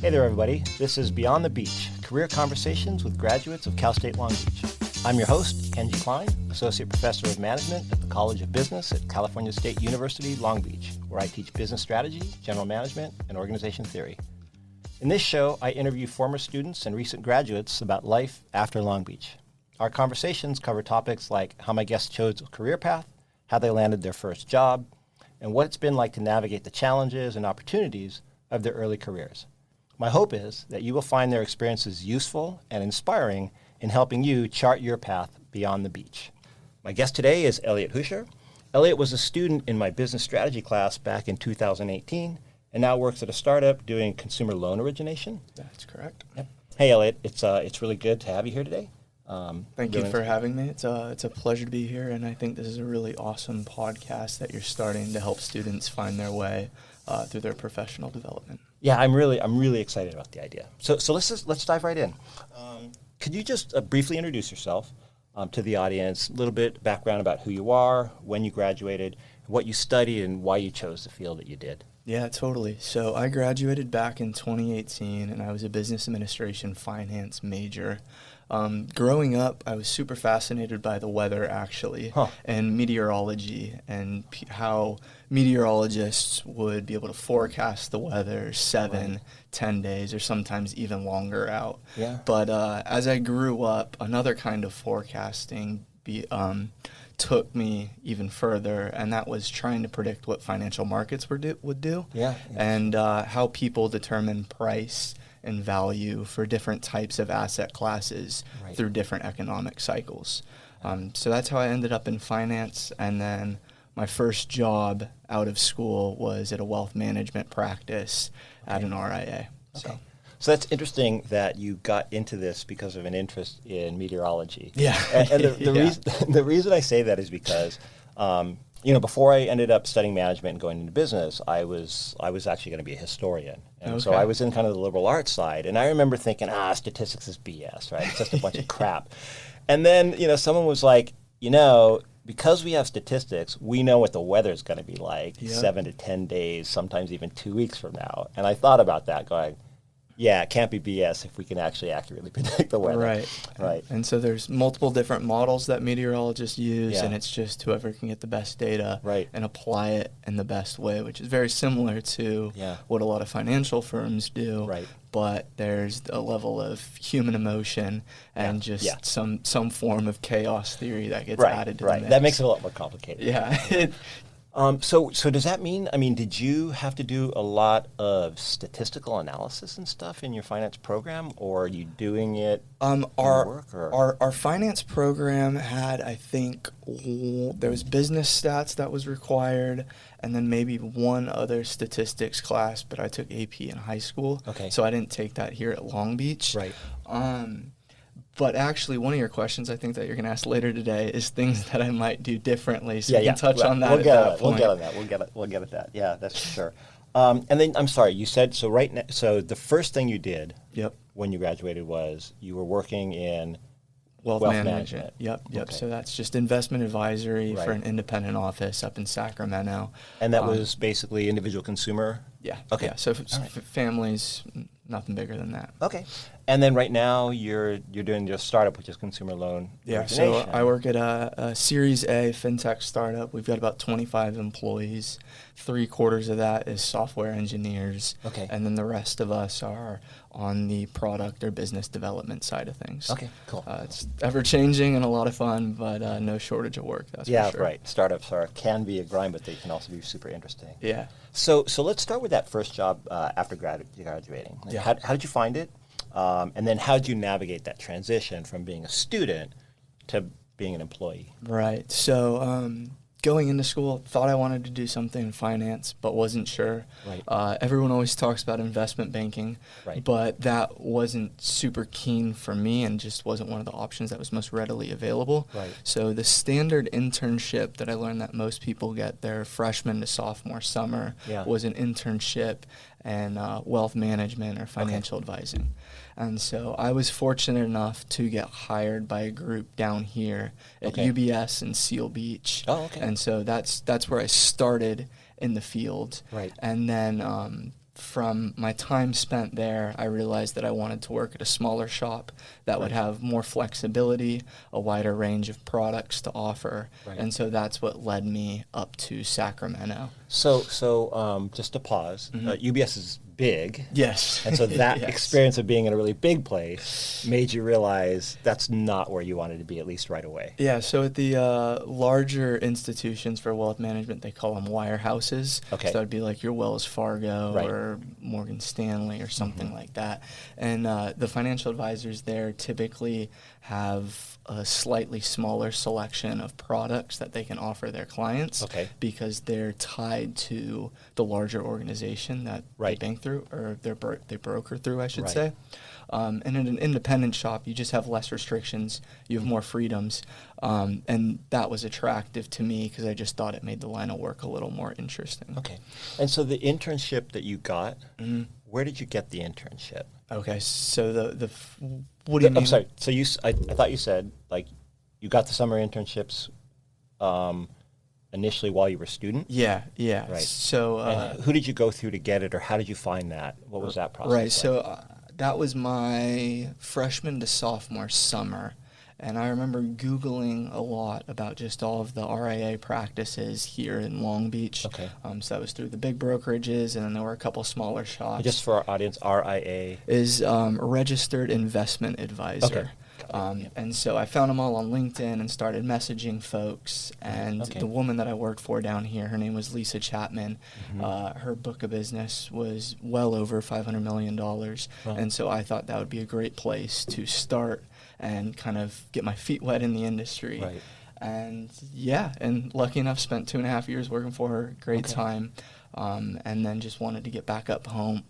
Hey there, everybody. This is Beyond the Beach, career conversations with graduates of Cal State Long Beach. I'm your host, Kenji Klein, Associate Professor of Management at the College of Business at California State University, Long Beach, where I teach business strategy, general management, and organization theory. In this show, I interview former students and recent graduates about life after Long Beach. Our conversations cover topics like how my guests chose a career path, how they landed their first job, and what it's been like to navigate the challenges and opportunities of their early careers. My hope is that you will find their experiences useful and inspiring in helping you chart your path beyond the beach. My guest today is Elliot Huscher. Elliot was a student in my business strategy class back in 2018 and now works at a startup doing consumer loan origination. That's correct. Yep. Hey, Elliot, it's really good to have you here today. Thank you for having me. It's a pleasure to be here, and I think this is a really awesome podcast that you're starting to help students find their way through their professional development. Yeah, I'm really excited about the idea. So let's dive right in. Could you just briefly introduce yourself to the audience, a little bit background about who you are, when you graduated, what you studied, and why you chose the field that you did? Yeah, totally. So I graduated back in 2018, and I was a business administration finance major. Growing up, I was super fascinated by the weather, actually, and meteorology, and how meteorologists would be able to forecast the weather 10 days, or sometimes even longer out. Yeah. But as I grew up, another kind of forecasting took me even further, and that was trying to predict what financial markets would do, and how people determine price and value for different types of asset classes through different economic cycles. So that's how I ended up in finance, and then my first job out of school was at a wealth management practice at an RIA. So that's interesting that you got into this because of an interest in meteorology. Yeah. And the reason I say that is because, before I ended up studying management and going into business, I was actually going to be a historian. And so I was in kind of the liberal arts side. And I remember thinking, statistics is BS, right? It's just a bunch of crap. And then, someone was like, because we have statistics, we know what the weather's going to be like 7 to 10 days, sometimes even 2 weeks from now. And I thought about that going, yeah, it can't be BS if we can actually accurately predict the weather. Right. And so there's multiple different models that meteorologists use, and it's just whoever can get the best data and apply it in the best way, which is very similar to what a lot of financial firms do. Right. But there's a level of human emotion and just some form of chaos theory that gets added to the mix. That makes it a lot more complicated. Yeah. So does that mean, did you have to do a lot of statistical analysis and stuff in your finance program, or are you doing it in work? Or? Our finance program had, I think, there was business stats that was required, and then maybe one other statistics class, but I took AP in high school, so I didn't take that here at Long Beach. Right. But actually, one of your questions I think that you're going to ask later today is things that I might do differently. So we can touch on that at that point. We'll get on that. We'll get at that. Yeah, that's for sure. And then, I'm sorry, you said, so right now, so the first thing you did when you graduated was you were working in wealth management. Yep. So that's just investment advisory for an independent office up in Sacramento. And that was basically individual consumer? Yeah. Okay. Yeah. So families, nothing bigger than that. Okay. And then right now you're doing your startup, which is consumer loan origination. So I work at a Series A FinTech startup. We've got about 25 employees. 3/4 of that is software engineers. And then the rest of us are on the product or business development side of things. Okay, cool. It's ever-changing and a lot of fun, but no shortage of work, that's for sure. Yeah, right. Startups can be a grind, but they can also be super interesting. Yeah. So let's start with that first job after graduating. How did you find it? And then how did you navigate that transition from being a student to being an employee? Right. So going into school, thought I wanted to do something in finance, but wasn't sure. Everyone always talks about investment banking, but that wasn't super keen for me and just wasn't one of the options that was most readily available. So the standard internship that I learned that most people get their freshman to sophomore summer was an internship in wealth management or financial advising. And so I was fortunate enough to get hired by a group down here at UBS in Seal Beach. And so that's where I started in the field. And then from my time spent there, I realized that I wanted to work at a smaller shop that would have more flexibility, a wider range of products to offer. Right. And so that's what led me up to Sacramento. So just to pause, UBS is big. Yes. And so that yes. experience of being in a really big place made you realize that's not where you wanted to be, at least right away. Yeah, so at the larger institutions for wealth management, they call them wirehouses. Okay. So that would be like your Wells Fargo right. or Morgan Stanley or something like that. And the financial advisors there typically have a slightly smaller selection of products that they can offer their clients because they're tied to the larger organization that they bank through, or they broker through, I should say. And in an independent shop, you just have less restrictions, you have more freedoms, and that was attractive to me because I just thought it made the line of work a little more interesting. Okay. And so the internship that you got, where did you get the internship? Okay, so what do you mean? I'm sorry. So I thought you said like you got the summer internships initially while you were a student? Yeah. Right. So who did you go through to get it, or how did you find that? What was that process? Right. Like? So that was my freshman to sophomore summer. And I remember Googling a lot about just all of the RIA practices here in Long Beach. Okay. So that was through the big brokerages, and then there were a couple smaller shops. Just for our audience, RIA is Registered Investment Advisor. Okay. And so I found them all on LinkedIn and started messaging folks. And the woman that I worked for down here, her name was Lisa Chapman. Her book of business was well over $500 million. And so I thought that would be a great place to start and kind of get my feet wet in the industry. Right. And and lucky enough, spent 2.5 years working for her. Great time. And then just wanted to get back up home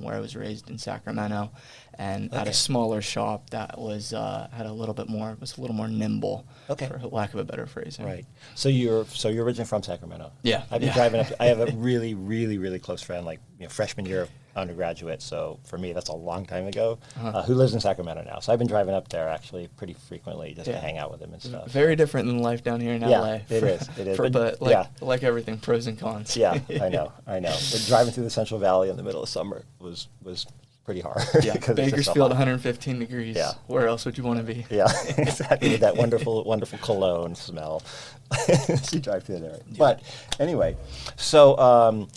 where I was raised in Sacramento, and at a smaller shop that was had a little bit more, was a little more nimble, for lack of a better phrasing. Right. So you're originally from Sacramento. Yeah. I've been driving up. I have a really, really, really close friend, like freshman year of undergraduate. So for me, that's a long time ago. Who lives in Sacramento now? So I've been driving up there actually pretty frequently just to hang out with him and stuff. Very different than life down here in LA. Yeah, it is. But like everything, pros and cons. Yeah, I know. But driving through the Central Valley in the middle of summer was pretty hard. Yeah, Bakersfield, 115 degrees. Yeah. Where else would you want to be? Yeah, exactly. With that wonderful, wonderful cologne smell. You drive through there. Yeah. But anyway, so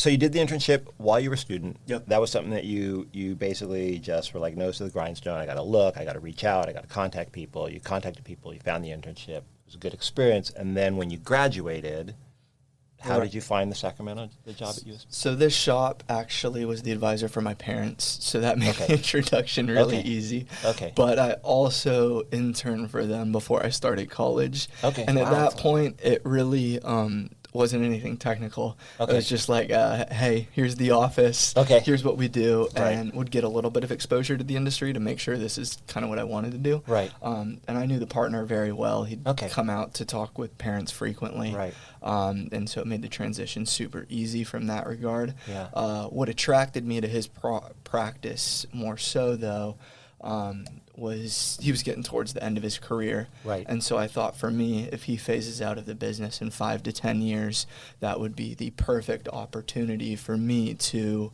you did the internship while you were a student. Yep. That was something that you basically just were like nose to the grindstone. I got to look. I got to reach out. I got to contact people. You contacted people. You found the internship. It was a good experience. And then when you graduated, how did you find the job at USP? So this shop actually was the advisor for my parents, so that made the introduction really easy. Okay. But I also interned for them before I started college. Okay. And at that point, it really wasn't anything technical. It was just like, hey, here's the office. Here's what we do, and would get a little bit of exposure to the industry to make sure this is kind of what I wanted to do. Right. And I knew the partner very well. He'd come out to talk with parents frequently. Right. And so it made the transition super easy from that regard. Yeah. What attracted me to his practice more so, though, was he was getting towards the end of his career. Right. And so I thought for me, if he phases out of the business in 5 to 10 years, that would be the perfect opportunity for me to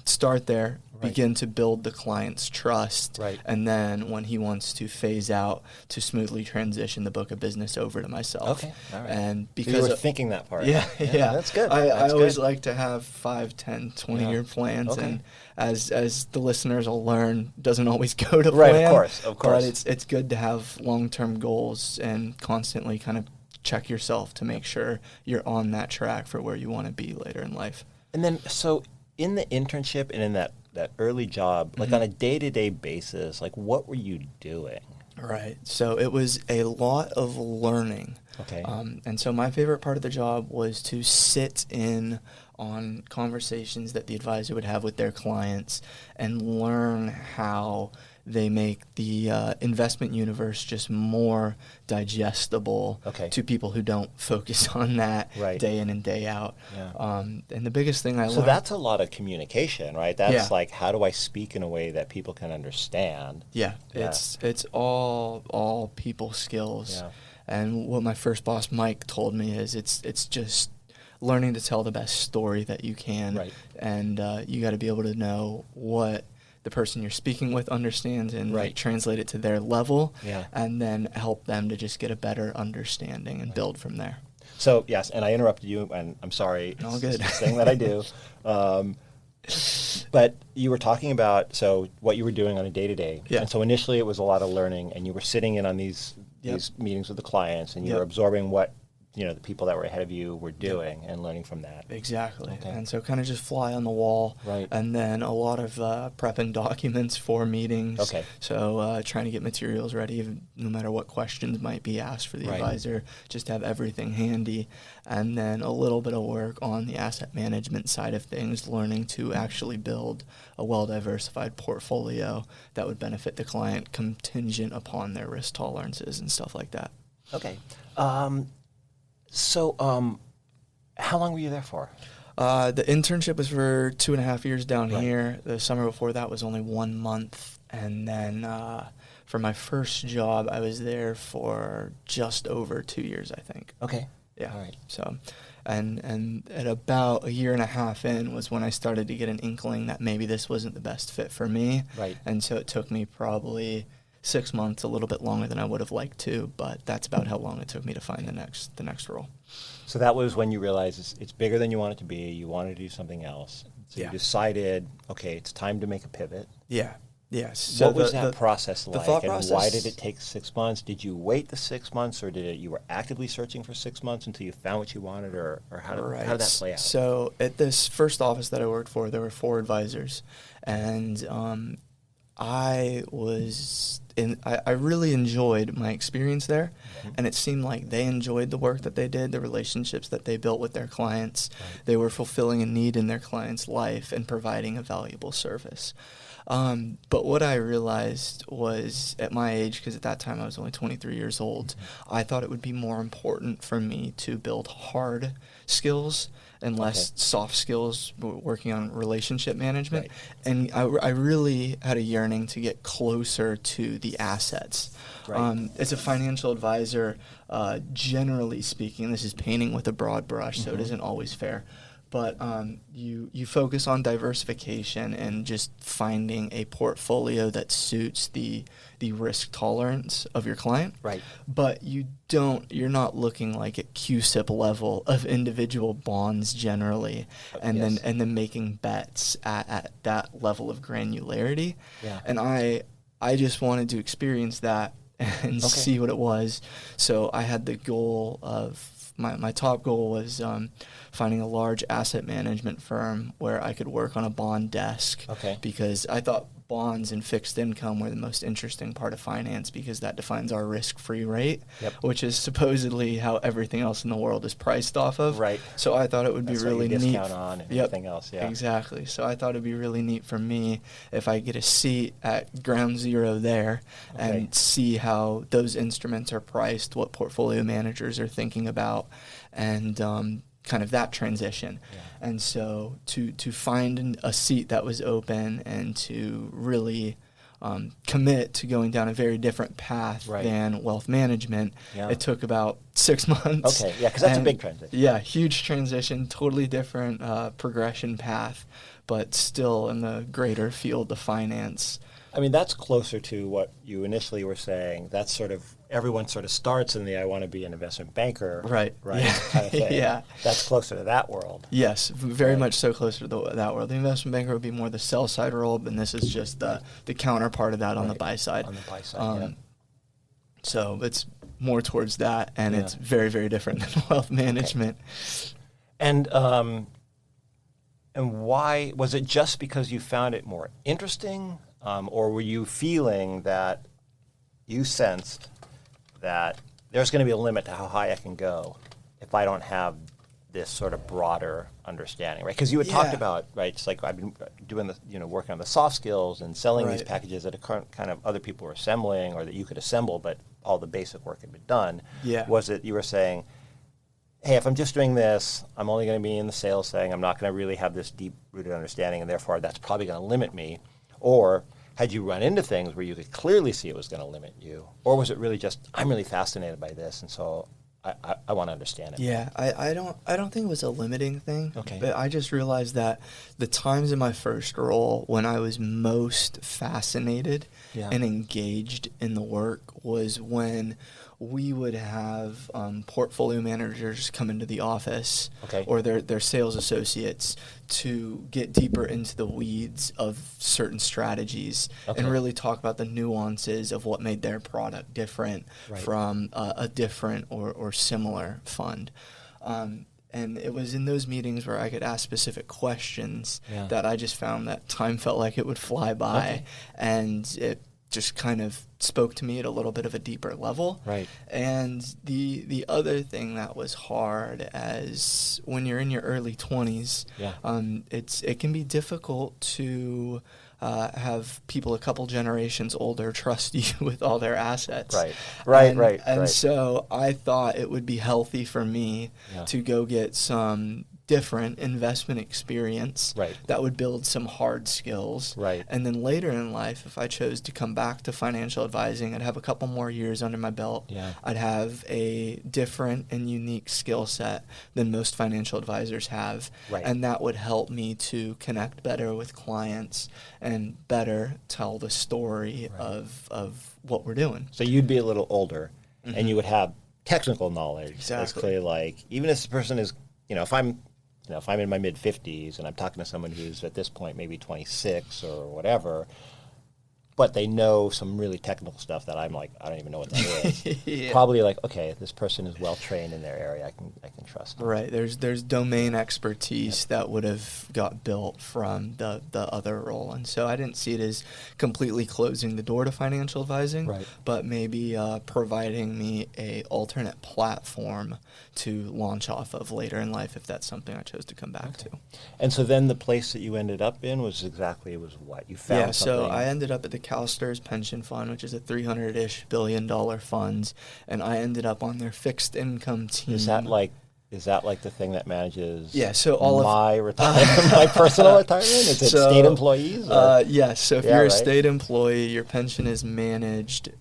start there, begin to build the client's trust, and then when he wants to phase out, to smoothly transition the book of business over to myself. Okay. All right. And because so you were thinking that part. Yeah. That's good. I always like to have 5, 10, 20-year plans, and as the listeners will learn, doesn't always go to plan. Of course. But it's good to have long-term goals and constantly kind of check yourself to make sure you're on that track for where you want to be later in life. And then, so in the internship and in that early job, like on a day-to-day basis, like what were you doing? Right. So it was a lot of learning. Okay. And so my favorite part of the job was to sit in on conversations that the advisor would have with their clients and learn how they make the investment universe just more digestible to people who don't focus on that day in and day out. Yeah. And the biggest thing I learned... So that's a lot of communication, right? That's like, how do I speak in a way that people can understand? Yeah. It's all people skills. Yeah. And what my first boss, Mike, told me is it's just learning to tell the best story that you can. Right. And you got to be able to know what the person you're speaking with understands and Right. like, translate it to their level, Yeah. and then help them to just get a better understanding and build from there. So, yes, and I interrupted you, and I'm sorry. All good. It's the thing that I do. But you were talking about what you were doing on a day-to-day. Yeah. And so initially it was a lot of learning, and you were sitting in on these meetings with the clients, and you were absorbing what the people that were ahead of you were doing and learning from that. Exactly. Okay. And so kind of just fly on the wall. Right. And then a lot of prepping documents for meetings. Okay. So trying to get materials ready, no matter what questions might be asked for the advisor, just have everything handy. And then a little bit of work on the asset management side of things, learning to actually build a well-diversified portfolio that would benefit the client contingent upon their risk tolerances and stuff like that. Okay. So, how long were you there for? The internship was for 2.5 years down here. The summer before that was only 1 month. And then for my first job, I was there for just over 2 years, I think. Okay. Yeah. All right. So, and at about 1.5 years in was when I started to get an inkling that maybe this wasn't the best fit for me. Right. And so it took me probably 6 months, a little bit longer than I would have liked to, but that's about how long it took me to find the next role. So that was when you realized it's bigger than you want it to be. You wanted to do something else. So you decided, okay, it's time to make a pivot. Yeah. Yes. So what was that process like, thought and process, why did it take 6 months? Did you wait the 6 months, or you were actively searching for 6 months until you found what you wanted, or how did that play out? So at this first office that I worked for, there were 4 advisors, and I really enjoyed my experience there, and it seemed like they enjoyed the work that they did, the relationships that they built with their clients. Right. They were fulfilling a need in their client's life and providing a valuable service. But what I realized was at my age, because at that time I was only 23 years old, I thought it would be more important for me to build hard skills and less soft skills, working on relationship management. Right. And I really had a yearning to get closer to the assets. Right. As a financial advisor, generally speaking, this is painting with a broad brush, so it isn't always fair. But you focus on diversification and just finding a portfolio that suits the risk tolerance of your client. Right. But you're not looking like at QSIP level of individual bonds generally, and then making bets at that level of granularity. Yeah. And I just wanted to experience that and see what it was. So I had the goal of my top goal was finding a large asset management firm where I could work on a bond desk. Okay. Because I thought bonds and fixed income were the most interesting part of finance, because that defines our risk-free rate, which is supposedly how everything else in the world is priced off of. Right. So I thought it would be really neat. Discount on and everything else. Yeah. Exactly. So I thought it'd be really neat for me if I get a seat at ground zero there and see how those instruments are priced, what portfolio managers are thinking about, and kind of that transition. Yeah. And so to find a seat that was open and to really commit to going down a very different path than wealth management, it took about 6 months. Okay, yeah, because that's a big transition. Yeah, huge transition, totally different progression path, but still in the greater field of finance. I mean, that's closer to what you initially were saying. That's sort of, everyone sort of starts in the I want to be an investment banker. Right. Yeah. Kind of thing. Yeah. That's closer to that world. Yes, very much so closer to that world. The investment banker would be more the sell side role, and this is just the counterpart of that on the buy side. On the buy side, So it's more towards that, and it's very, very different than wealth management. Okay. And why, was it just because you found it more interesting? Or were you feeling that you sensed that there's going to be a limit to how high I can go if I don't have this sort of broader understanding, right? Because you had talked about, right, it's like I've been doing the, working on the soft skills and selling these packages that kind of other people were assembling, or that you could assemble, but all the basic work had been done. Yeah. Was it you were saying, hey, if I'm just doing this, I'm only going to be in the sales thing. I'm not going to really have this deep-rooted understanding, and therefore that's probably going to limit me. Or had you run into things where you could clearly see it was going to limit you? Or was it really just, I'm really fascinated by this, and so I want to understand it. Yeah, I don't think it was a limiting thing. Okay. But I just realized that the times in my first role when I was most fascinated and engaged in the work was when we would have portfolio managers come into the office or their sales associates to get deeper into the weeds of certain strategies and really talk about the nuances of what made their product different from a different or similar fund. And it was in those meetings where I could ask specific questions that I just found that time felt like it would fly by, and it just kind of spoke to me at a little bit of a deeper level. Right. And the other thing that was hard, as when you're in your early 20s, it can be difficult to have people a couple generations older trust you with all their assets. Right. And so I thought it would be healthy for me to go get some different investment experience that would build some hard skills. And then later in life, if I chose to come back to financial advising, I'd have a couple more years under my belt. I'd have a different and unique skill set than most financial advisors have. And that would help me to connect better with clients and better tell the story of what we're doing. So you'd be a little older and you would have technical knowledge. It's clearly like, even if the person is, if I'm in my mid-50s and I'm talking to someone who's at this point maybe 26 or whatever, but they know some really technical stuff that I'm like, I don't even know what that is. Probably like, okay, this person is well trained in their area. I can trust them. Right. There's domain expertise that would have got built from the other role. And so I didn't see it as completely closing the door to financial advising, but maybe providing me a alternate platform to launch off of later in life if that's something I chose to come back to. And so then the place that you ended up in was what? You found something? So I ended up at the CalSTRS pension fund, which is a $300-ish billion fund, and I ended up on their fixed income team. Is that like the thing that manages my retirement, my personal retirement? Is it state employees? Yes. So if you're a state employee, your pension is managed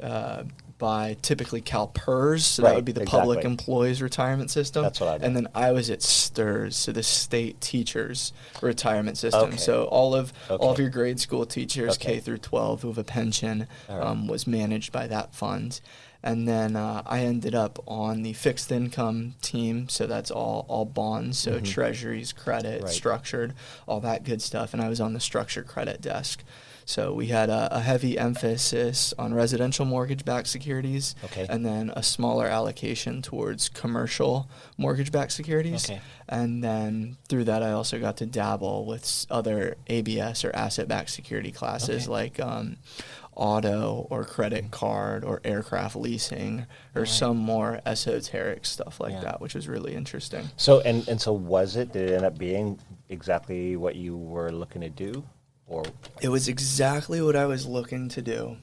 by typically CalPERS, so that would be the Public Employees Retirement System. That's what I did. And then I was at STRS, so the State Teachers Retirement System. So all of your grade school teachers, K through 12, who have a pension, was managed by that fund. And then I ended up on the fixed income team, so that's all bonds, so treasuries, credit, structured, all that good stuff. And I was on the structured credit desk. So we had a heavy emphasis on residential mortgage-backed securities, and then a smaller allocation towards commercial mortgage-backed securities. And then through that, I also got to dabble with other ABS or asset-backed security classes like auto or credit card or aircraft leasing or some more esoteric stuff like that, which was really interesting. So and so did it end up being exactly what you were looking to do? Or it was exactly what I was looking to do,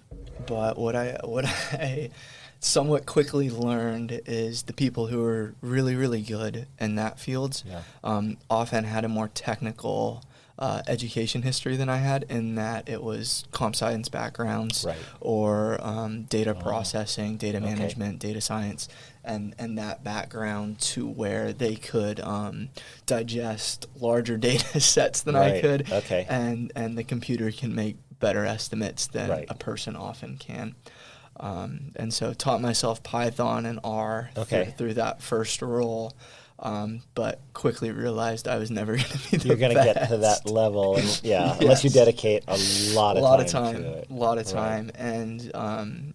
but what I somewhat quickly learned is the people who are really, really good in that field often had a more technical education history than I had, in that it was comp science backgrounds or data processing, data management, data science, and that background to where they could digest larger data sets than I could, and the computer can make better estimates than a person often can. And so taught myself Python and R through that first role. But quickly realized I was never going to be the You're going to get to that level, and, unless you dedicate a lot of time to it. A lot of time. And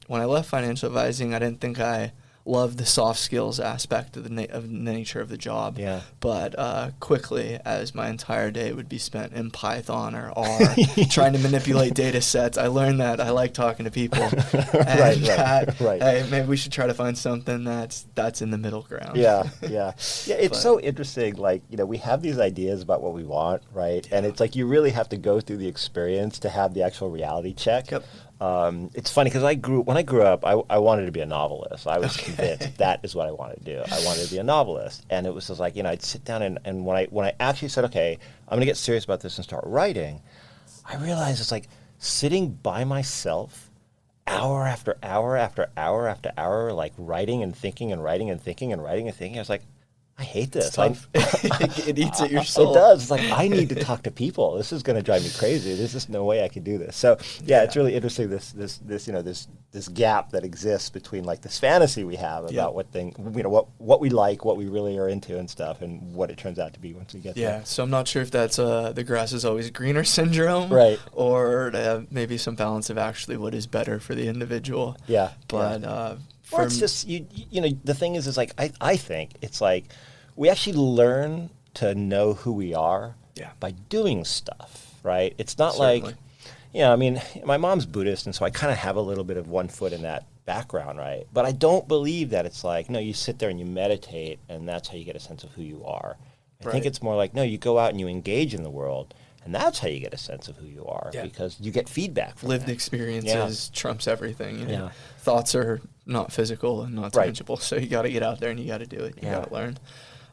when I left financial advising, I didn't think I loved the soft skills aspect of the nature of the job. But quickly, as my entire day would be spent in Python or R trying to manipulate data sets, I learned that I like talking to people. And hey, maybe we should try to find something that's in the middle ground. It's so interesting. Like, we have these ideas about what we want, right? And it's like you really have to go through the experience to have the actual reality check. It's funny because when I grew up, I wanted to be a novelist. I was convinced that is what I wanted to do. I wanted to be a novelist, and it was just like, I'd sit down and when I actually said, okay, I'm going to get serious about this and start writing, I realized it's like sitting by myself hour after hour after hour after hour, like writing and thinking and writing and thinking and writing and thinking. I was like, I hate this. It's tough. It eats at your soul. It does. It's like, I need to talk to people. This is going to drive me crazy. There's just no way I could do this. So yeah, it's really interesting, this gap that exists between like this fantasy we have about what we like, what we really are into and stuff, and what it turns out to be once we get there. Yeah, so I'm not sure if that's the grass is always greener syndrome, right? Or maybe some balance of actually what is better for the individual. Yeah. But or it's just, the thing is like, I think it's like we actually learn to know who we are by doing stuff, right? It's not Certainly. like, I mean, my mom's Buddhist, and so I kind of have a little bit of one foot in that background, right? But I don't believe that it's like, no, you sit there and you meditate, and that's how you get a sense of who you are. I think it's more like, no, you go out and you engage in the world, and that's how you get a sense of who you are, because you get feedback from lived that. experiences trumps everything. Thoughts are not physical and not tangible, so you got to get out there and you got to do it. You got to learn.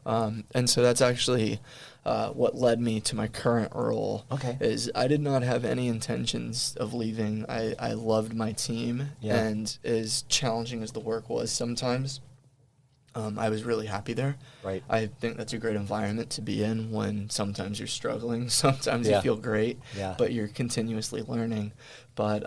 And so that's actually what led me to my current role. Is I did not have any intentions of leaving. I loved my team, and as challenging as the work was sometimes, I was really happy there. Right. I think that's a great environment to be in when sometimes you're struggling, sometimes you feel great, but you're continuously learning. But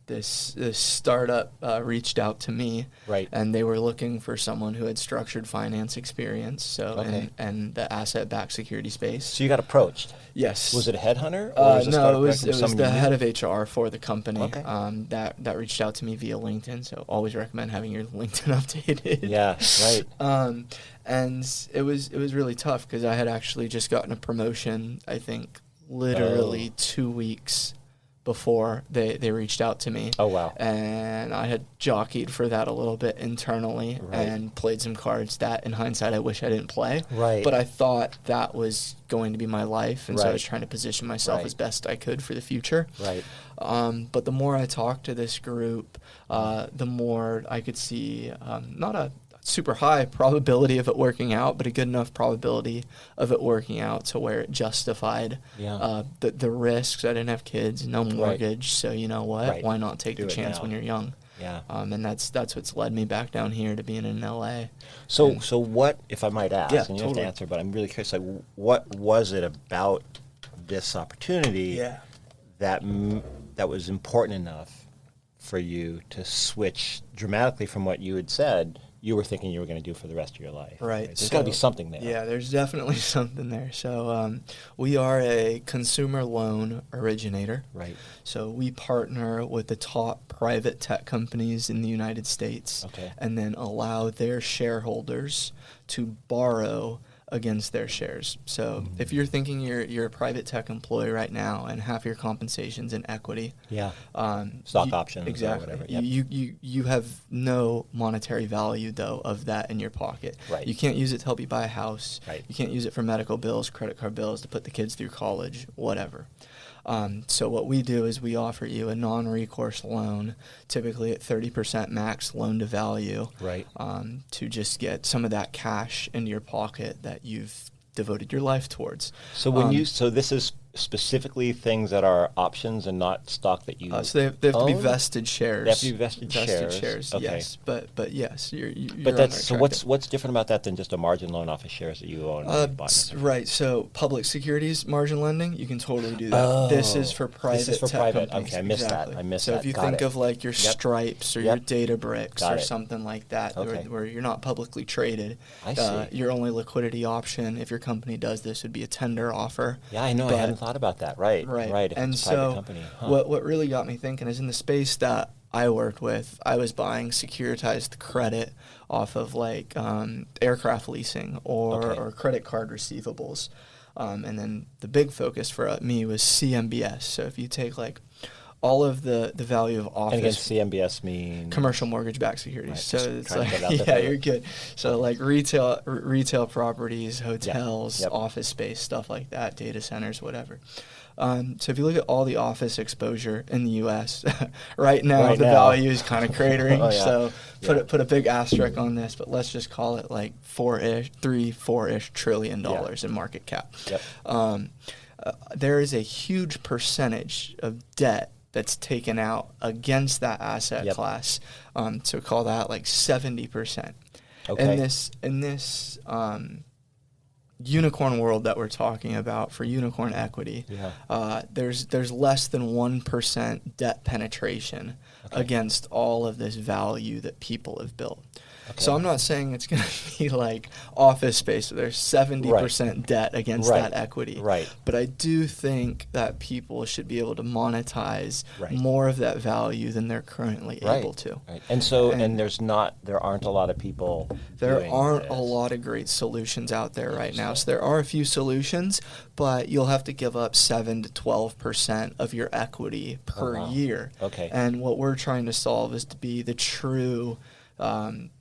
this startup reached out to me, and they were looking for someone who had structured finance experience, and the asset-backed security space. So you got approached. Yes. Was it a headhunter? Or No, it was the head of HR for the company that reached out to me via LinkedIn. So always recommend having your LinkedIn updated. Yeah, right. And it was really tough because I had actually just gotten a promotion, I think, literally 2 weeks before they reached out to me. Oh, wow. And I had jockeyed for that a little bit internally and played some cards that, in hindsight, I wish I didn't play. Right. But I thought that was going to be my life, and so I was trying to position myself as best I could for the future. Right. But the more I talked to this group, the more I could see not a super high probability of it working out, but a good enough probability of it working out to where it justified the risks. I didn't have kids, no mortgage, so you know what? Why not take the chance when you're young? Yeah. And that's what's led me back down here to being in LA. So what, if I might ask, and you totally. have to answer, but I'm really curious, like, what was it about this opportunity that was important enough for you to switch dramatically from what you had said you were thinking you were going to do for the rest of your life? Right. There's got to be something there. Yeah, there's definitely something there. So we are a consumer loan originator. Right. So we partner with the top private tech companies in the United States and then allow their shareholders to borrow against their shares. So if you're thinking you're a private tech employee right now and half your compensation's in equity, stock options, exactly, or whatever. You have no monetary value though of that in your pocket. Right. You can't use it to help you buy a house. Right. You can't use it for medical bills, credit card bills, to put the kids through college, whatever. So what we do is we offer you a non-recourse loan, typically at 30% max loan to value, to just get some of that cash into your pocket that you've devoted your life towards. So when so this is specifically things that are options and not stock that you so they have to be vested shares. They have to be vested shares. Yes, but yes, you're but that's so what's different about that than just a margin loan off of shares that you own? Right. So public securities margin lending, you can totally do that. This is for private. This is for tech private. companies. Okay, I missed that. So if you think of like your Stripes or your Databricks or something like that, where you're not publicly traded, I see. Your only liquidity option if your company does this would be a tender offer. Yeah, I know. I hadn't thought about that. Right. And it's a so private company. what really got me thinking is in the space that I worked with, I was buying securitized credit off of like aircraft leasing or credit card receivables. And then the big focus for me was CMBS. So if you take like all of the value of office. And again, CMBS means? Commercial mortgage-backed securities. Right, so it's like, you're good. So like retail properties, hotels, office space, stuff like that, data centers, whatever. So if you look at all the office exposure in the U.S., right now the value is kind of cratering. So put a big asterisk on this, but let's just call it like $4-ish trillion in market cap. There is a huge percentage of debt that's taken out against that asset class. So call that like 70%. Okay. In this unicorn world that we're talking about for unicorn equity, there's less than 1% debt penetration against all of this value that people have built. Okay. So I'm not saying it's going to be like office space where there's 70% debt against that equity. Right. But I do think that people should be able to monetize more of that value than they're currently able to. Right. And so, and there aren't a lot of people. There aren't a lot of great solutions out there right now. So there are a few solutions, but you'll have to give up 7 to 12% of your equity per year. Okay. And what we're trying to solve is to be the true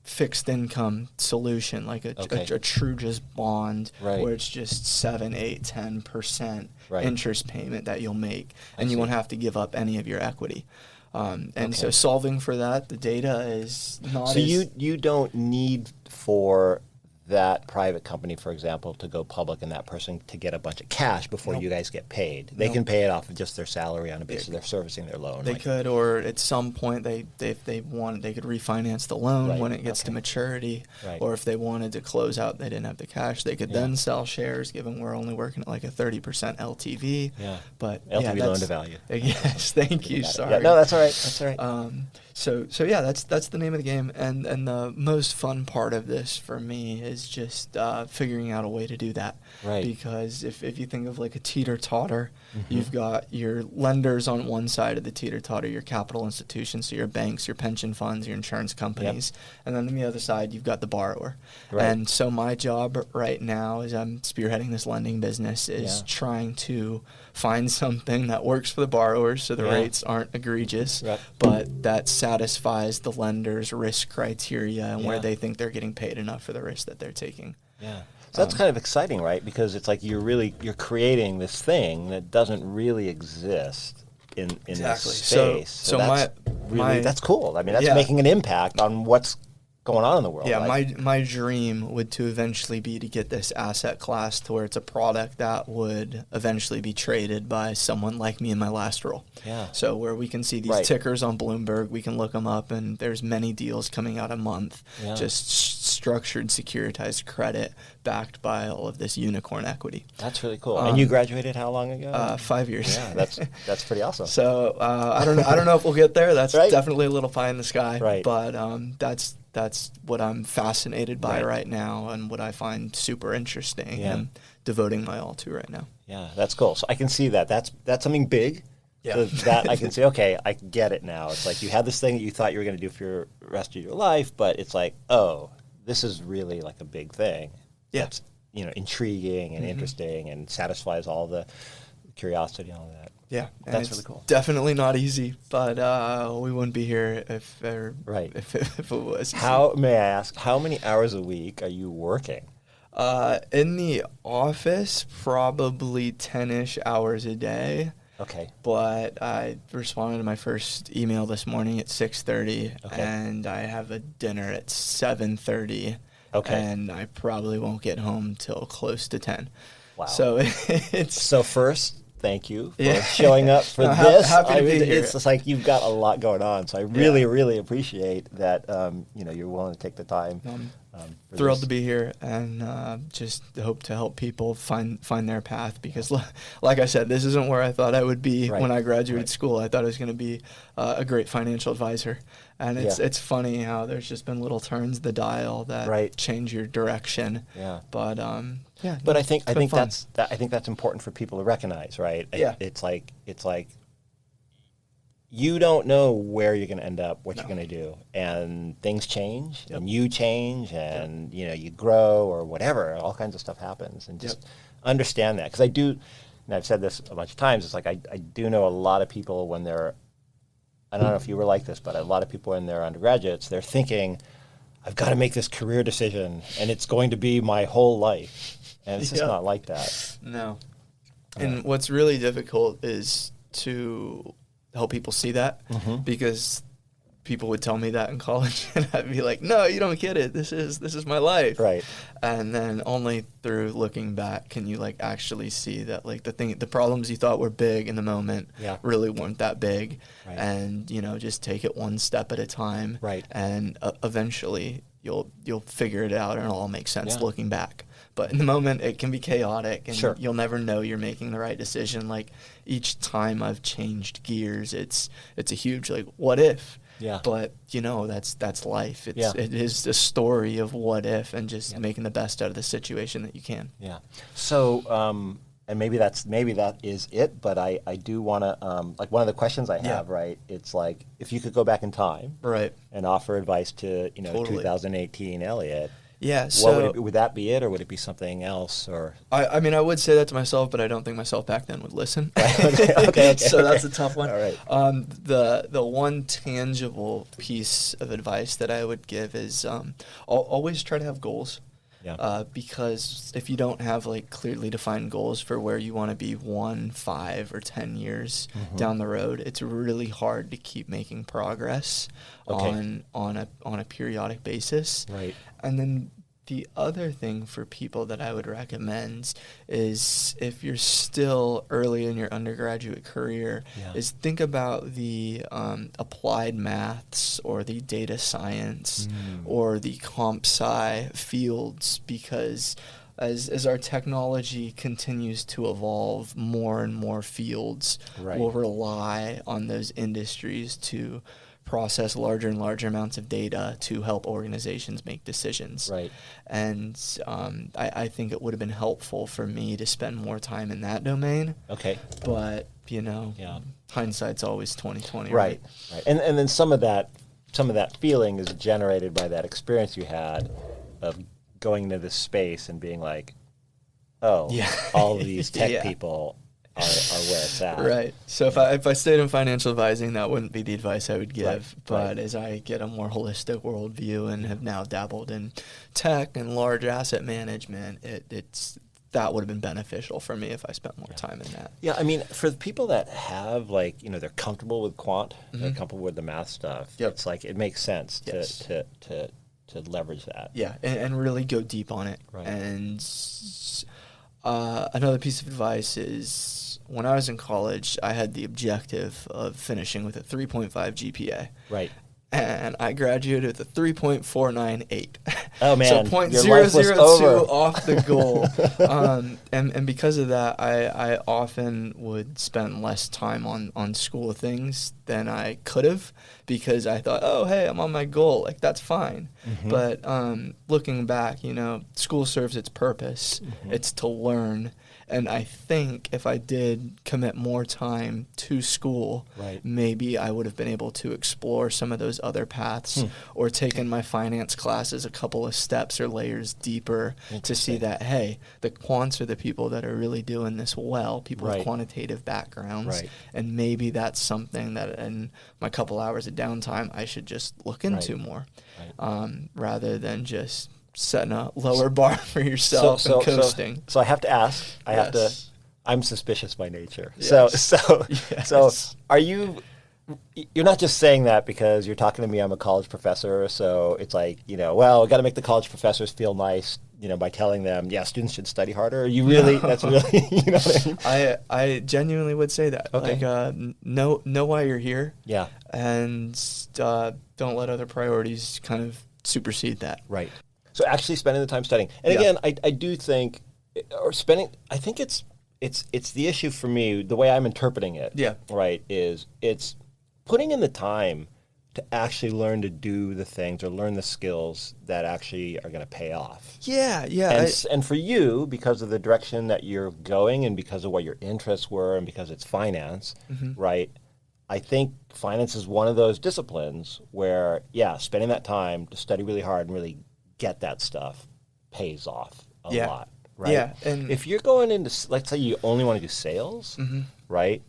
fixed income solution, like a true just bond where it's just 7, 8, 10% interest payment that you'll make, and you won't have to give up any of your equity. So solving for that, the data is not. So you don't need for that private company, for example, to go public and that person to get a bunch of cash before you guys get paid. They can pay it off of just their salary on a basis they're servicing their loan. They could, or at some point if they wanted, they could refinance the loan when it gets to maturity. Right. Or if they wanted to close out, they didn't have the cash, they could then sell shares, given we're only working at like a 30% LTV. Yeah. But LTV loan to value. Yes, thank you. Sorry. Yeah, no, that's all right. That's all right. So that's the name of the game, and the most fun part of this for me is just figuring out a way to do that. Right. Because if you think of like a teeter-totter, you've got your lenders on one side of the teeter-totter, your capital institutions, so your banks, your pension funds, your insurance companies, and then on the other side you've got the borrower. Right. And so my job right now is I'm spearheading this lending business is trying to find something that works for the borrowers so the rates aren't egregious, but that satisfies the lender's risk criteria and where they think they're getting paid enough for the risk that they're taking. Yeah. So that's kind of exciting, right? Because it's like you're creating this thing that doesn't really exist in this space. So that's cool. I mean, that's making an impact on what's going on in the world. Yeah, my dream would to eventually be to get this asset class to where it's a product that would eventually be traded by someone like me in my last role. Yeah. So where we can see these tickers on Bloomberg, we can look them up, and there's many deals coming out a month, just structured securitized credit backed by all of this unicorn equity. That's really cool. And you graduated how long ago? 5 years. Yeah, that's pretty awesome. So I don't know if we'll get there. That's definitely a little pie in the sky. Right. But that's what I'm fascinated by right now and what I find super interesting and devoting my all to right now. Yeah, that's cool. So I can see that. That's something big. Yeah. So that I can say, okay, I get it now. It's like you had this thing that you thought you were going to do for the rest of your life, but it's like, oh, this is really like a big thing. Yeah. That's, intriguing and interesting and satisfies all the curiosity and all that. Yeah, that's really cool. Definitely not easy, but we wouldn't be here if it was. May I ask, how many hours a week are you working? In the office, probably 10-ish hours a day. Okay. But I responded to my first email this morning at 6:30, and I have a dinner at 7:30. Okay. And I probably won't get home till close to 10. Wow. So first, thank you for showing up for this. Happy to be here. It's just like you've got a lot going on, so I really appreciate that. You're willing to take the time. Thrilled to be here, and just hope to help people find their path. Because, like I said, this isn't where I thought I would be when I graduated school. I thought I was going to be a great financial advisor, and it's funny how there's just been little turns of the dial that change your direction. Yeah, but but I think that's important for people to recognize, right? Yeah, it's like you don't know where you're going to end up, what you're going to do, and things change, and you change, and you grow or whatever. All kinds of stuff happens, and just understand that. Because I do, and I've said this a bunch of times. It's like I do know a lot of people when they're, I don't know if you were like this, but a lot of people when they're undergraduates, they're thinking, I've got to make this career decision, and it's going to be my whole life, and it's just not like that. No, and what's really difficult is to help people see that, because people would tell me that in college, and I'd be like, no, you don't get it. This is my life. Right. And then only through looking back can you like actually see that like the problems you thought were big in the moment really weren't that big. Right. And, you know, just take it one step at a time. Right. And eventually you'll figure it out and it'll all make sense looking back. But in the moment, it can be chaotic, and you'll never know you're making the right decision. Like, each time I've changed gears, it's a huge, like, what if? Yeah. But, you know, that's life. It is a story of what if and just making the best out of the situation that you can. Yeah. So, and maybe that is it, but I do want to, like, one of the questions I have, right, it's like, if you could go back in time and offer advice to, you know, 2018 Elliot, yeah, so would that be it, or would it be something else? Or I mean, I would say that to myself, but I don't think myself back then would listen. Okay. So that's a tough one. All right. The one tangible piece of advice that I would give is always try to have goals. Yeah. Because if you don't have like clearly defined goals for where you want to be 1, 5, or 10 years down the road, it's really hard to keep making progress on a periodic basis. Right. And then the other thing for people that I would recommend is, if you're still early in your undergraduate career, is think about the applied maths or the data science or the comp sci fields, because as our technology continues to evolve, more and more fields will rely on those industries to process larger and larger amounts of data to help organizations make decisions. Right. And I think it would have been helpful for me to spend more time in that domain. Okay. But, you know, hindsight's always 20/20. Right. And then some of that feeling is generated by that experience you had of going into this space and being like, oh, all of these tech people are where it's at. Right. So if I stayed in financial advising, that wouldn't be the advice I would give. Right. But as I get a more holistic worldview and have now dabbled in tech and large asset management, that would have been beneficial for me if I spent more time in that. Yeah, I mean, for the people that have, like, you know, they're comfortable with quant, they're comfortable with the math stuff, it's like it makes sense to leverage that. Yeah, and really go deep on it. Right. And another piece of advice is, when I was in college, I had the objective of finishing with a 3.5 GPA. Right. And I graduated with a 3.498. Oh, man. So 0.002 off the goal. And because of that, I often would spend less time on school things than I could have, because I thought, oh, hey, I'm on my goal. Like, that's fine. But looking back, you know, school serves its purpose. It's to learn. And I think if I did commit more time to school, maybe I would have been able to explore some of those other paths or taken my finance classes a couple of steps or layers deeper to see that, hey, the quants are the people that are really doing this well, people with quantitative backgrounds. And maybe that's something that in my couple hours of downtime I should just look into more rather than just setting a lower bar for yourself and coasting. So I have to ask. I'm suspicious by nature. Yes. So are you? You're not just saying that because you're talking to me. I'm a college professor, so it's like, you know, well, we got to make the college professors feel nice, you know, by telling them, yeah, students should study harder. Are you really? That's really, you know what I mean? I genuinely would say that. Okay. Like, know why you're here. Yeah. And don't let other priorities kind of supersede that. Right. So actually spending the time studying. And again, I do think, or spending, I think it's the issue for me, the way I'm interpreting it, right, is it's putting in the time to actually learn to do the things or learn the skills that actually are going to pay off. Yeah. And for you, because of the direction that you're going and because of what your interests were and because it's finance, right, I think finance is one of those disciplines where, spending that time to study really hard and really get that stuff pays off a lot, right? Yeah, and if you're going into, let's say you only want to do sales, right?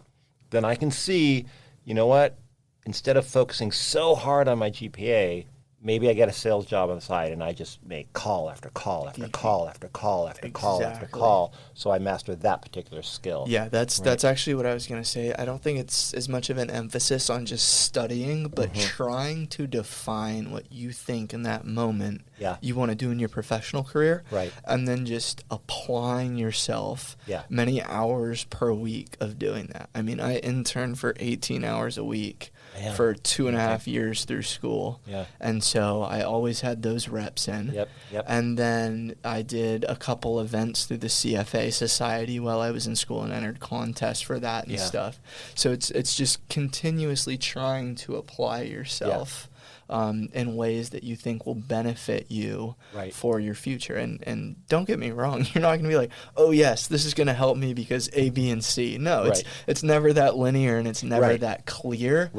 Then I can see, you know what? Instead of focusing so hard on my GPA, maybe I get a sales job on the side and I just make call after call after call after call after call after call, so I master that particular skill. Yeah, that's actually what I was going to say. I don't think it's as much of an emphasis on just studying, but trying to define what you think in that moment you want to do in your professional career, and then just applying yourself many hours per week of doing that. I mean, I interned for 18 hours a week for 2.5 years through school. And so I always had those reps in. And then I did a couple events through the CFA Society while I was in school and entered contests for that and stuff. So it's just continuously trying to apply yourself in ways that you think will benefit you for your future. And don't get me wrong, you're not going to be like, oh yes, this is going to help me because A, B, and C. No, it's never that linear and it's never that clear.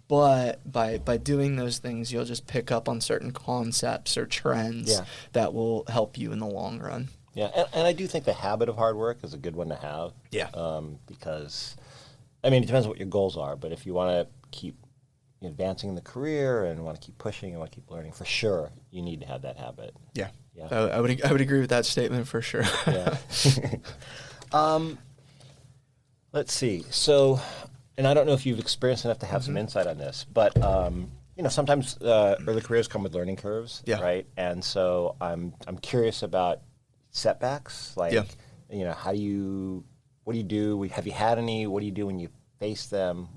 But by doing those things, you'll just pick up on certain concepts or trends that will help you in the long run. And I do think the habit of hard work is a good one to have. Because, I mean, it depends on what your goals are, but if you want to keep advancing in the career and want to keep pushing and want to keep learning, for sure, you need to have that habit. I would agree with that statement for sure. Let's see. So, and I don't know if you've experienced enough to have some insight on this, but sometimes early careers come with learning curves, right? And so I'm curious about setbacks. Like, what do you do? Have you had any? What do you do when you face them?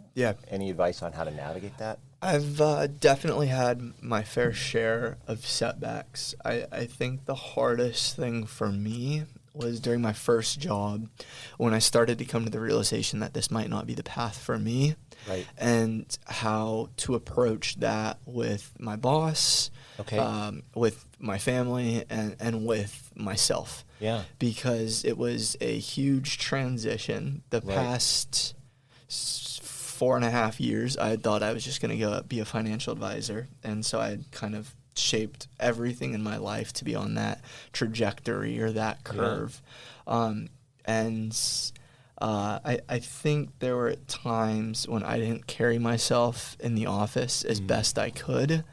Any advice on how to navigate that? I've definitely had my fair share of setbacks. I think the hardest thing for me was during my first job when I started to come to the realization that this might not be the path for me, and how to approach that with my boss, with my family, and with myself. Because it was a huge transition. The past 4.5 years, I had thought I was just going to go be a financial advisor. And so I had kind of shaped everything in my life to be on that trajectory or that curve. I think there were times when I didn't carry myself in the office as best I could,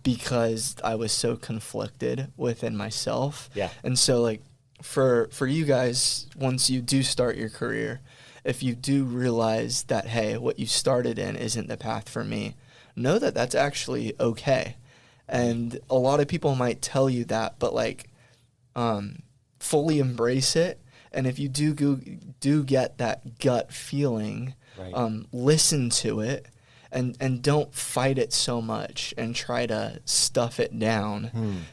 because I was so conflicted within myself. And so, like, for you guys, once you do start your career, if you do realize that, hey, what you started in isn't the path for me, know that that's actually okay. And a lot of people might tell you that, but fully embrace it. And if you do get that gut feeling, listen to it, and don't fight it so much and try to stuff it down.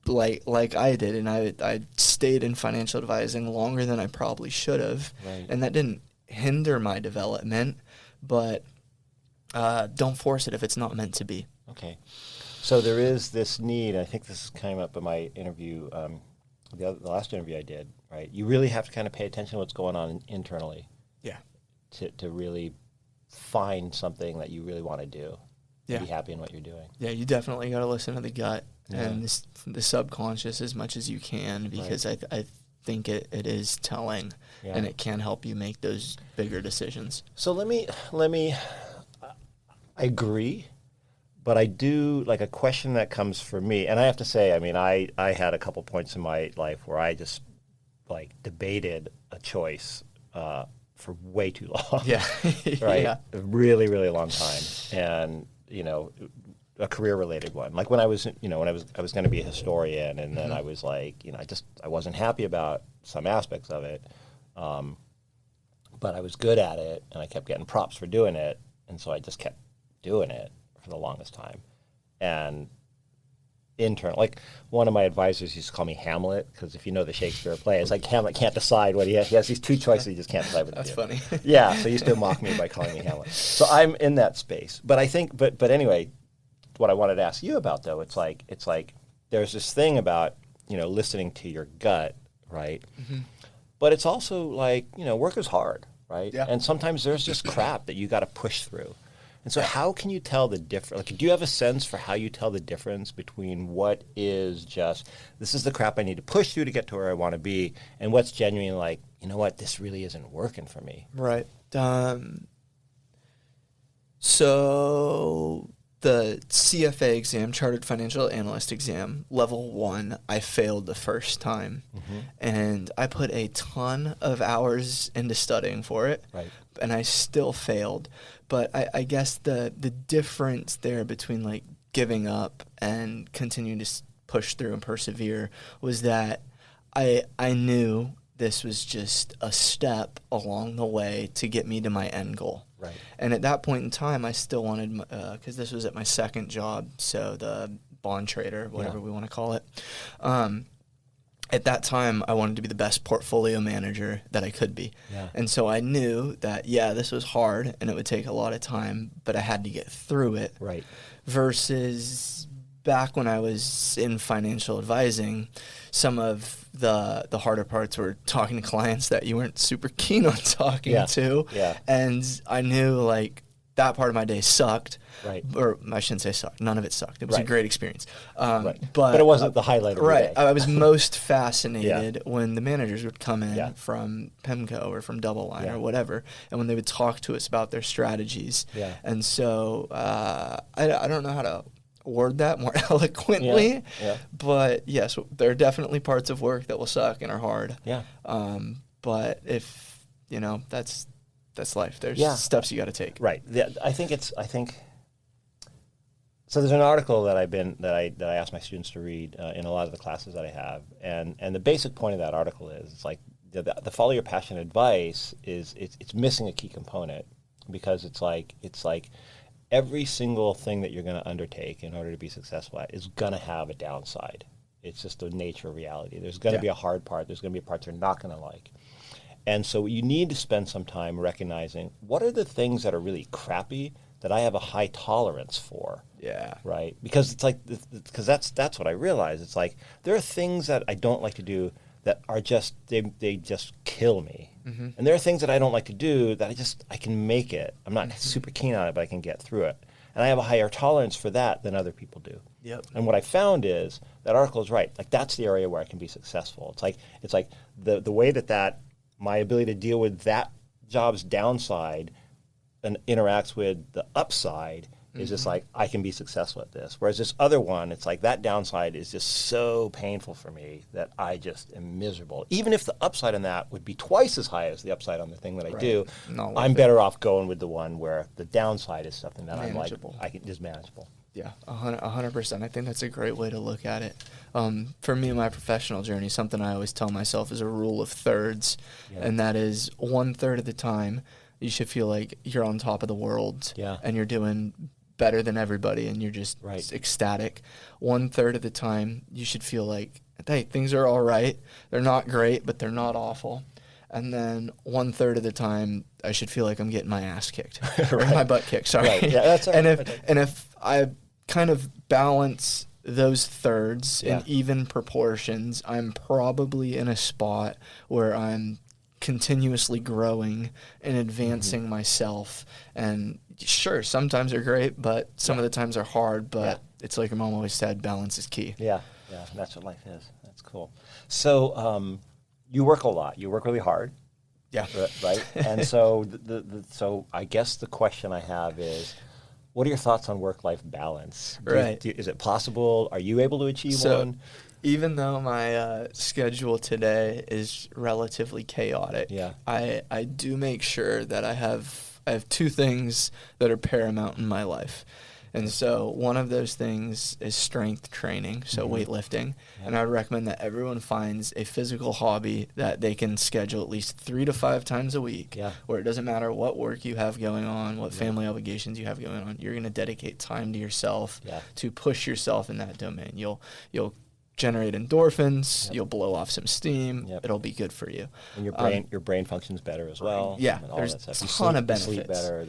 Like I did, and I stayed in financial advising longer than I probably should have, and that didn't hinder my development, but don't force it if it's not meant to be. Okay. So there is this need, I think this came up in my interview, the last interview I did, right? You really have to kind of pay attention to what's going on internally. To really find something that you really want to do. Be happy in what you're doing. You definitely got to listen to the gut and the subconscious as much as you can, because I think it is telling, and it can help you make those bigger decisions. So let me I agree, but I do, like, a question that comes for me, and I have to say, I mean, I had a couple points in my life where I just, like, debated a choice for way too long. A really, really long time. And, a career-related one. Like when I was, when I was going to be a historian, and then I was like, I wasn't happy about some aspects of it, but I was good at it, and I kept getting props for doing it, and so I just kept doing it for the longest time. And like one of my advisors used to call me Hamlet, because if you know the Shakespeare play, it's like Hamlet can't decide what he has these two choices, he just can't decide what to do. That's funny. So he used to mock me by calling me Hamlet. So I'm in that space. But I think, but anyway, what I wanted to ask you about, though, it's like there's this thing about, listening to your gut, right? But it's also like, work is hard, right? And sometimes there's just crap that you got to push through. And so how can you tell the difference? Like, do you have a sense for how you tell the difference between what is just, this is the crap I need to push through to get to where I want to be, and what's genuinely like, you know what, this really isn't working for me? Right. So the CFA exam, Chartered Financial Analyst exam, level 1, I failed the first time. And I put a ton of hours into studying for it, and I still failed. But I guess the difference there between like giving up and continuing to push through and persevere was that I knew this was just a step along the way to get me to my end goal. Right. And at that point in time, I still wanted, because this was at my second job, so the bond trader, whatever we want to call it. At that time, I wanted to be the best portfolio manager that I could be. Yeah. And so I knew that, this was hard and it would take a lot of time, but I had to get through it. Right. Versus back when I was in financial advising, some of the harder parts were talking to clients that you weren't super keen on talking to. Yeah. And I knew like that part of my day sucked. Right. Or I shouldn't say sucked. None of it sucked. It was a great experience. But it wasn't the highlight of the day. I was most fascinated when the managers would come in from PIMCO or from Double Line or whatever, and when they would talk to us about their strategies. Yeah. And so I don't know how to word that more eloquently, but yes, there are definitely parts of work that will suck and are hard. Yeah. But if that's life. There's steps you got to take. Right. I think so. There's an article that I ask my students to read in a lot of the classes that I have, and the basic point of that article is it's like the follow your passion advice is it's missing a key component, because it's like every single thing that you're going to undertake in order to be successful at is going to have a downside. It's just the nature of reality. There's going to be a hard part. There's going to be parts you're not going to like. And so you need to spend some time recognizing what are the things that are really crappy that I have a high tolerance for. Yeah. Right? Because it's like, because that's what I realize. It's like there are things that I don't like to do that are just, they just kill me. Mm-hmm. And there are things that I don't like to do that I can make it. I'm not super keen on it, but I can get through it. And I have a higher tolerance for that than other people do. Yep. And what I found is that article is right. Like that's the area where I can be successful. It's like the way that my ability to deal with that job's downside and interacts with the upside is just like, I can be successful at this. Whereas this other one, it's like that downside is just so painful for me that I just am miserable. Even if the upside on that would be twice as high as the upside on the thing that I do, I'm better off going with the one where the downside is something that I'm like, is manageable. Yeah, 100%. I think that's a great way to look at it. For me in my professional journey, something I always tell myself is a rule of thirds, and that is 1/3 of the time you should feel like you're on top of the world and you're doing better than everybody and you're just ecstatic. 1/3 of the time you should feel like, hey, things are all right. They're not great, but they're not awful. And then 1/3 of the time I should feel like I'm getting my ass kicked or my butt kicked. Sorry. Right. Yeah, that's and if I kind of balance those thirds in even proportions, I'm probably in a spot where I'm continuously growing and advancing myself. And sure, sometimes they're great, but some of the times are hard. But it's like your mom always said, balance is key. Yeah, that's what life is. That's cool. So you work a lot. You work really hard. Yeah. Right? And so so I guess the question I have is, what are your thoughts on work-life balance? Is it possible? Are you able to achieve one? Even though my schedule today is relatively chaotic, I do make sure that I have two things that are paramount in my life. And so one of those things is strength training, so weightlifting. And I would recommend that everyone finds a physical hobby that they can schedule at least 3 to 5 times a week, where it doesn't matter what work you have going on, what family obligations you have going on. You're going to dedicate time to yourself to push yourself in that domain. You'll generate endorphins, you'll blow off some steam, it'll be good for you. And your brain functions better as well. Yeah, there's a ton of benefits. You sleep better.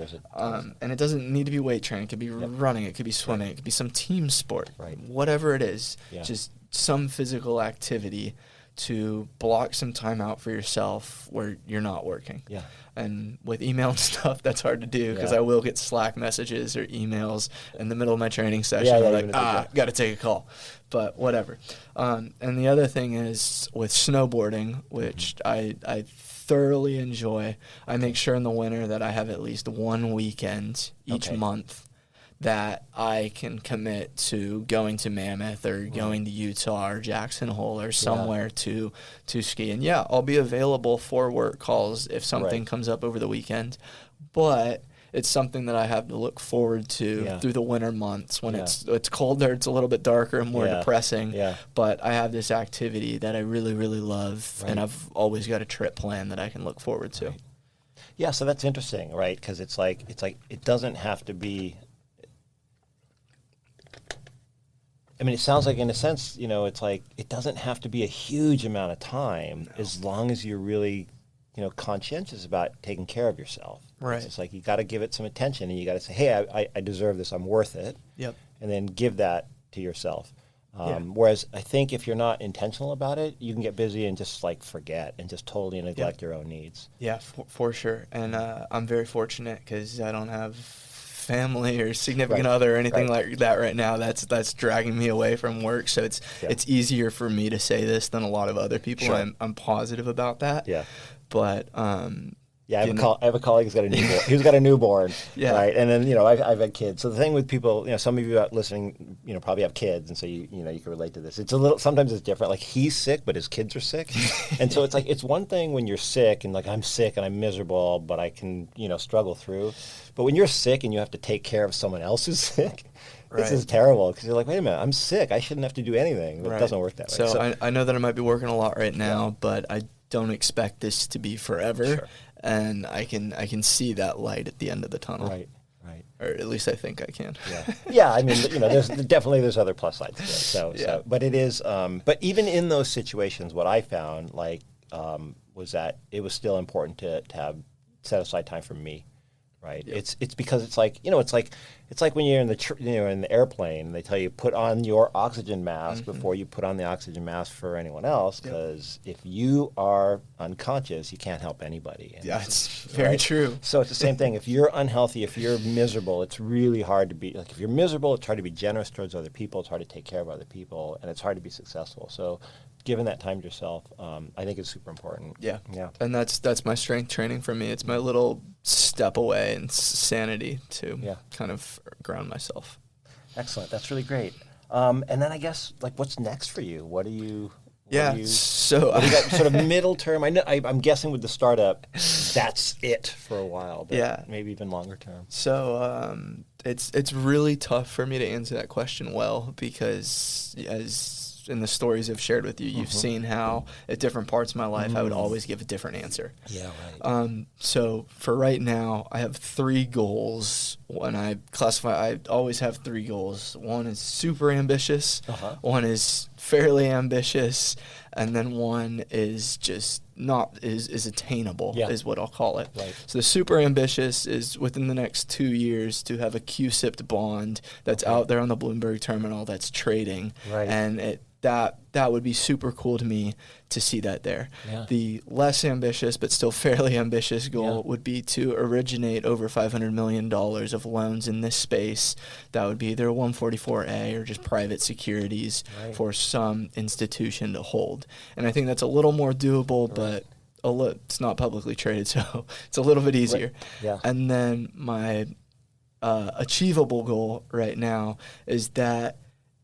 And it doesn't need to be weight training. It could be running, it could be swimming, it could be some team sport. Whatever it is, just some physical activity to block some time out for yourself where you're not working. Yeah. And with email and stuff, that's hard to do because I will get Slack messages or emails in the middle of my training session. I'm like, got to take a call. But whatever. And the other thing is with snowboarding, which I thoroughly enjoy. I make sure in the winter that I have at least one weekend each month that I can commit to going to Mammoth or going to Utah or Jackson Hole or somewhere to ski. And I'll be available for work calls if something comes up over the weekend. But it's something that I have to look forward to through the winter months when it's colder, it's a little bit darker and more depressing. Yeah. But I have this activity that I really, really love, and I've always got a trip plan that I can look forward to. Right. Yeah, so that's interesting, right? Because it's like it doesn't have to be. I mean, it sounds like, in a sense, it's like it doesn't have to be a huge amount of time as long as you're really, conscientious about taking care of yourself. Right. It's like you got to give it some attention, and you got to say, hey, I deserve this. I'm worth it. Yep. And then give that to yourself. Whereas I think if you're not intentional about it, you can get busy and just forget and just totally neglect your own needs. Yeah, for sure. And I'm very fortunate because I don't have family or significant other or anything like that right now. That's dragging me away from work. So it's easier for me to say this than a lot of other people. Sure. I'm positive about that. Yeah. But I have a colleague who's got a newborn. He's got a newborn, right? And then I've had kids. So the thing with people, some of you out listening, probably have kids, and so you can relate to this. It's a little, sometimes it's different. Like, he's sick, but his kids are sick, and so it's one thing when you're sick and I'm sick and I'm miserable, but I can struggle through. But when you're sick and you have to take care of someone else who's sick. Right. This is terrible because you're like, wait a minute, I'm sick. I shouldn't have to do anything. But it doesn't work that way. So I know that I might be working a lot right now, but I don't expect this to be forever. Sure. And I can see that light at the end of the tunnel. Right. Or at least I think I can. Yeah. I mean, there's other plus sides to it. So, but it is. But even in those situations, what I found was that it was still important to have set aside time for me. Right. Yep. It's because it's like when you're in the airplane and they tell you put on your oxygen mask before you put on the oxygen mask for anyone else, because if you are unconscious, you can't help anybody. And it's very true. So it's the same thing. If you're unhealthy, if you're miserable, it's really hard to be if you're miserable, it's hard to be generous towards other people. It's hard to take care of other people, and it's hard to be successful. So giving that time to yourself, I think is super important. Yeah. And that's my strength training for me. It's my little step away in sanity to kind of ground myself. Excellent. That's really great. And then I guess, what's next for you? What do you... So what do you got sort of middle term? I'm guessing with the startup, that's it for a while, but maybe even longer term. So it's really tough for me to answer that question well, because as in the stories I've shared with you, you've seen how at different parts of my life I would always give a different answer. Yeah, right. So for right now, I have 3 goals. When I always have 3 goals. One is super ambitious, one is fairly ambitious, and then one is just is attainable, is what I'll call it. Right. So the super ambitious is within the next 2 years to have a QSIPed bond that's out there on the Bloomberg terminal that's trading, and that would be super cool to me to see that there. Yeah. The less ambitious but still fairly ambitious goal would be to originate over $500 million of loans in this space. That would be either a 144A or just private securities for some institution to hold. And I think that's a little more doable, but it's not publicly traded, so it's a little bit easier. Right. Yeah. And then my achievable goal right now is that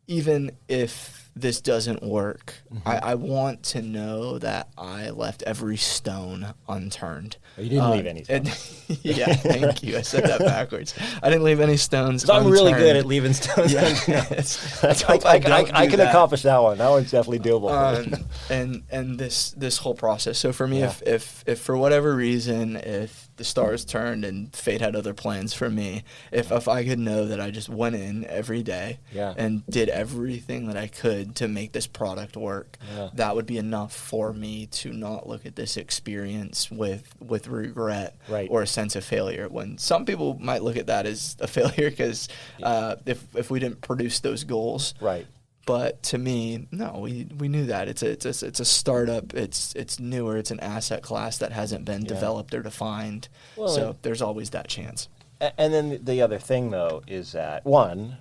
even if this doesn't work, I want to know that I left every stone unturned. Oh, you didn't leave any stones. Thank you. I said that backwards. I didn't leave any stones unturned. I'm really good at leaving stones unturned. I can accomplish that one. That one's definitely doable. And this whole process. So for me, if for whatever reason, if the stars turned and fate had other plans for me, if I could know that I just went in every day and did everything that I could to make this product work, that would be enough for me to not look at this experience with regret or a sense of failure. When some people might look at that as a failure because if we didn't produce those goals. Right. But to me, no, we knew that it's a startup. It's newer. It's an asset class that hasn't been developed or defined. Well, so there's always that chance. And then the other thing, though, is that one,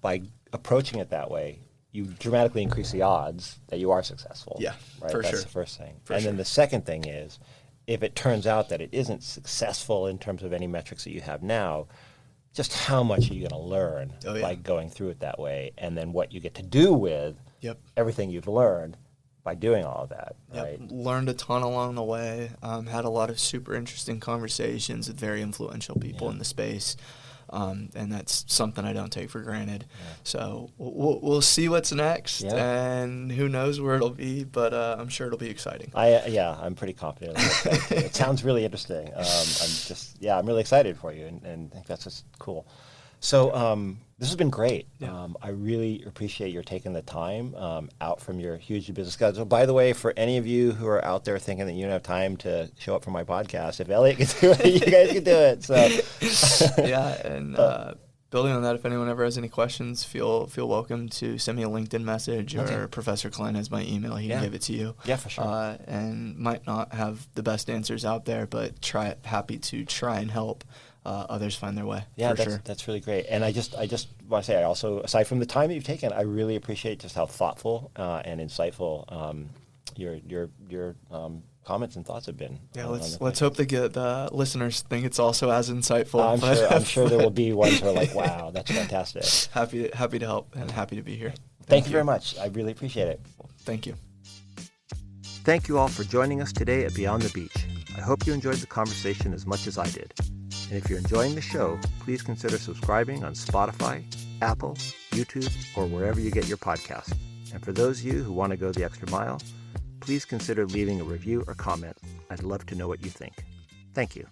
by approaching it that way, you dramatically increase the odds that you are successful. Yeah, right? That's the first thing. Then the second thing is, if it turns out that it isn't successful in terms of any metrics that you have now, just how much are you going to learn by going through it that way, and then what you get to do with everything you've learned by doing all of that. Right? Learned a ton along the way. Had a lot of super interesting conversations with very influential people in the space. And that's something I don't take for granted. Yeah. So we'll see what's next, and who knows where it'll be, but I'm sure it'll be exciting. I'm pretty confident. It sounds really interesting. I'm really excited for you, and think that's just cool. So this has been great. Yeah. I really appreciate your taking the time out from your huge business schedule. By the way, for any of you who are out there thinking that you don't have time to show up for my podcast, if Elliot can do it, you guys can do it. So building on that, if anyone ever has any questions, feel welcome to send me a LinkedIn message, or Professor Klein has my email. He can give it to you. Yeah, for sure. And might not have the best answers out there, but happy to try and help others find their way. Yeah, sure. That's really great. And I just want to say, I also, aside from the time that you've taken, I really appreciate just how thoughtful and insightful your comments and thoughts have been. Yeah, let's hope the listeners think it's also as insightful. I'm sure there will be ones who are like, wow, that's fantastic. Happy to help and happy to be here. Thank you very much. I really appreciate it. Thank you. Thank you all for joining us today at Beyond the Beach. I hope you enjoyed the conversation as much as I did. And if you're enjoying the show, please consider subscribing on Spotify, Apple, YouTube, or wherever you get your podcasts. And for those of you who want to go the extra mile, please consider leaving a review or comment. I'd love to know what you think. Thank you.